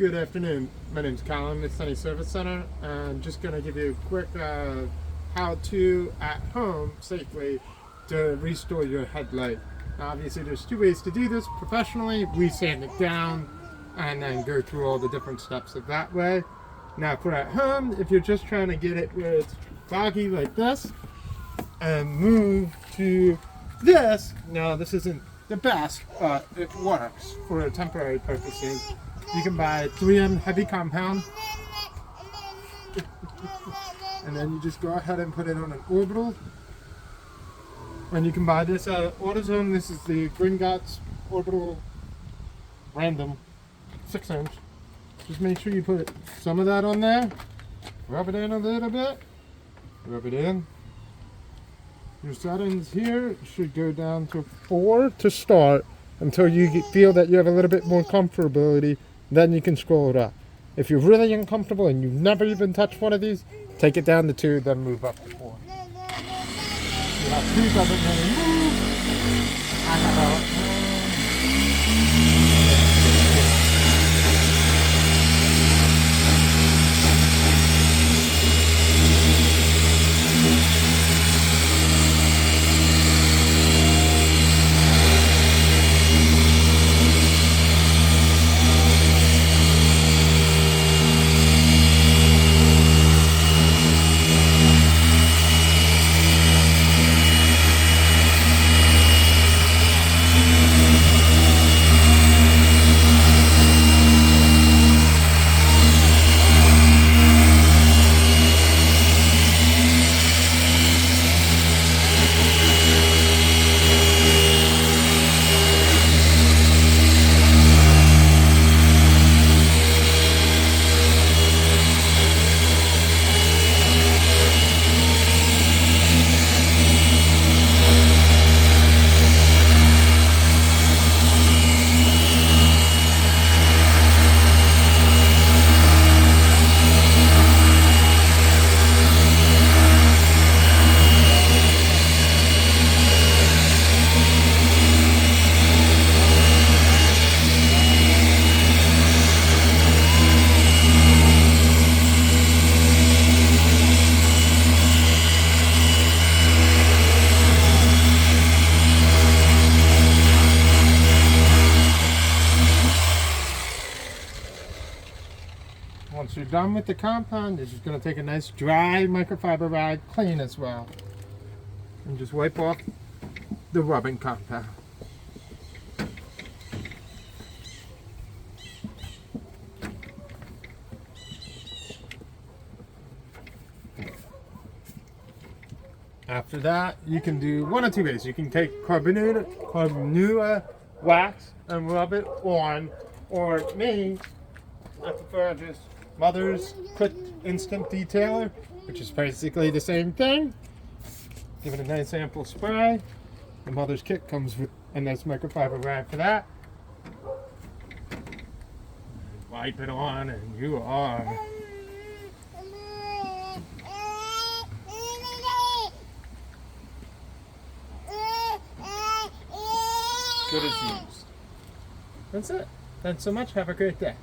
Good afternoon. My name is Colin with Sunny Service Center, and just going to give you a quick how-to at home safely to restore your headlight. Now, obviously, there's two ways to do this. Professionally, we sand it down and then go through all the different steps of that way. Now, for at home, if you're just trying to get it where it's foggy like this and move to this, now this isn't the best, but it works for temporary purposes. You can buy 3M heavy compound, and then you just go ahead and put it on an orbital. And you can buy this AutoZone. This is the Gringotts orbital random 6-inch. Just make sure you put some of that on there. Rub it in a little bit. Rub it in. Your settings here should go down to 4 to start until you feel that you have a little bit more comfortability. Then you can scroll it up. If you're really uncomfortable and you've never even touched one of these, take it down to 2, then move up to 4. You have 2 doesn't really move. I have Once you're done with the compound, you're just going to take a nice dry microfiber rag, clean as well, and just wipe off the rubbing compound. After that, you can do one of 2 ways. You can take carbonura wax and rub it on, or me, I prefer just Mother's Quick Instant Detailer, which is basically the same thing. Give it a nice ample spray. The Mother's Kit comes with a nice microfiber rag for that. Wipe it on and you are good as used. That's it. Thanks so much. Have a great day.